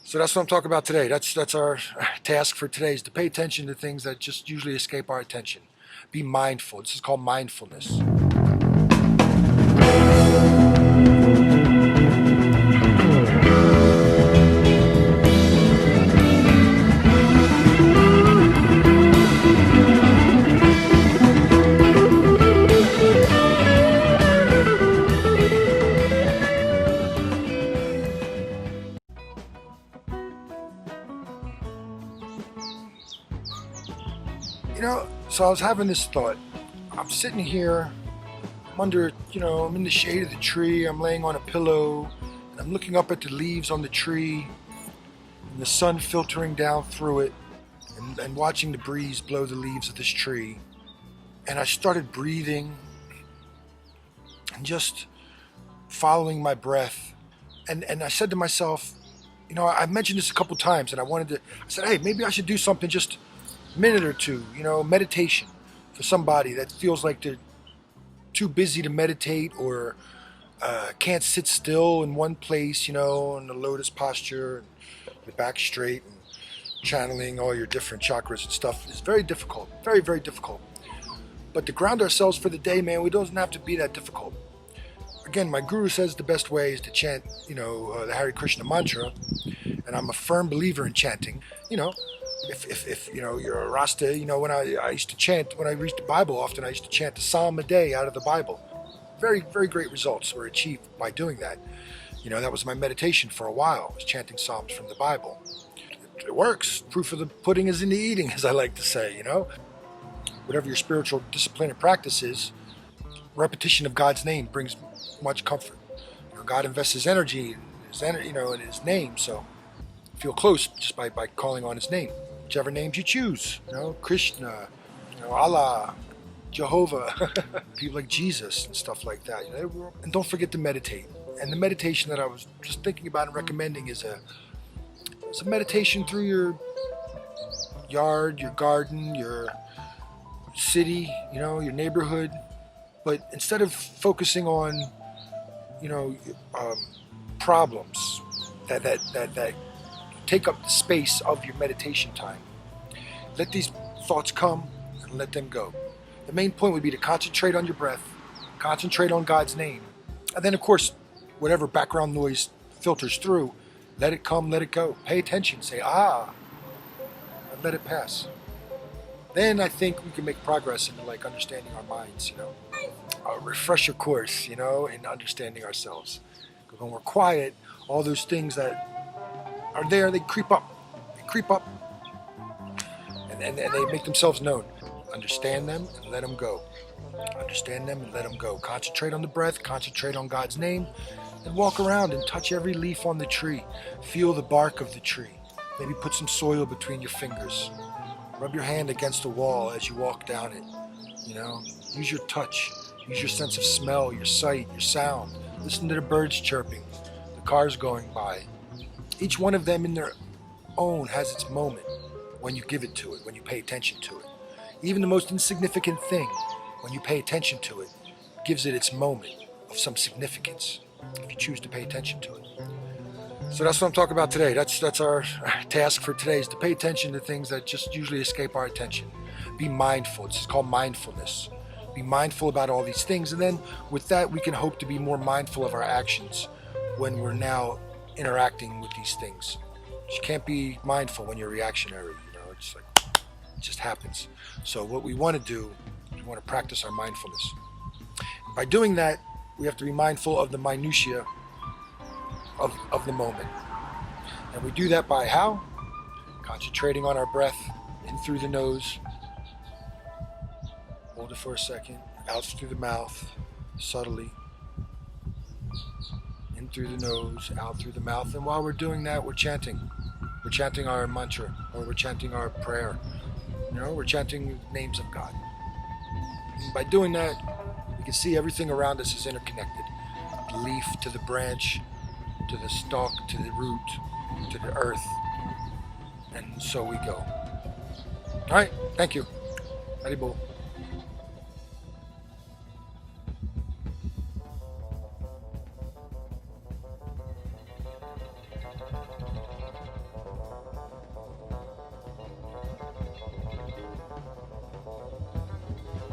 So that's what I'm talking about today. That's our task for today, is to pay attention to things that just usually escape our attention. Be mindful. This is called mindfulness. So I was having this thought. I'm sitting here, I'm under, I'm in the shade of the tree, I'm laying on a pillow, and I'm looking up at the leaves on the tree, and the sun filtering down through it, and watching the breeze blow the leaves of this tree. And I started breathing, and just following my breath. And I said to myself, I've mentioned this a couple times, and I said, hey, maybe I should do something just minute or two, meditation for somebody that feels like they're too busy to meditate or can't sit still in one place, in the lotus posture, and your back straight, and channeling all your different chakras and stuff is very difficult, very, very difficult. But to ground ourselves for the day, man, it doesn't have to be that difficult. Again, my guru says the best way is to chant, the Hare Krishna mantra, and I'm a firm believer in chanting, If you're a Rasta, when I used to chant, when I read the Bible often, I used to chant a psalm a day out of the Bible. Very, very great results were achieved by doing that. That was my meditation for a while, was chanting psalms from the Bible. It works. Proof of the pudding is in the eating, as I like to say, Whatever your spiritual discipline and practice is, repetition of God's name brings much comfort. God invests his energy in his name, so feel close just by calling on his name. Whichever names you choose, Krishna, Allah, Jehovah, people like Jesus and stuff like that. And don't forget to meditate. And the meditation that I was just thinking about and recommending is a meditation through your yard, your garden, your city, your neighborhood. But instead of focusing on, problems that take up the space of your meditation time, let these thoughts come and let them go. The main point would be to concentrate on your breath, concentrate on God's name, and then of course whatever background noise filters through, let it come, let it go. Pay attention, say and let it pass. Then I think we can make progress into understanding our minds, refresh your course, in understanding ourselves. Because when we're quiet, all those things that are there, they creep up, and they make themselves known. Understand them and let them go. Understand them and let them go. Concentrate on the breath, concentrate on God's name, and walk around and touch every leaf on the tree. Feel the bark of the tree. Maybe put some soil between your fingers. Rub your hand against the wall as you walk down it. Use your touch, use your sense of smell, your sight, your sound. Listen to the birds chirping, the cars going by. Each one of them in their own has its moment when you give it to it, when you pay attention to it. Even the most insignificant thing, when you pay attention to it, gives it its moment of some significance, if you choose to pay attention to it. So that's what I'm talking about today. That's our task for today, is to pay attention to things that just usually escape our attention. Be mindful. This is called mindfulness. Be mindful about all these things, and then with that we can hope to be more mindful of our actions when we're now interacting with these things. You can't be mindful when you're reactionary. It's it just happens. So what we want to do, we want to practice our mindfulness. And by doing that, we have to be mindful of the minutiae of the moment. And we do that by how? Concentrating on our breath, in through the nose, hold it for a second, out through the mouth, subtly, in through the nose, out through the mouth. And while we're doing that, we're chanting. We're chanting our mantra, or we're chanting our prayer. We're chanting names of God. And by doing that, we can see everything around us is interconnected. The leaf to the branch, to the stalk, to the root, to the earth. And so we go. All right, thank you. Hare Bol.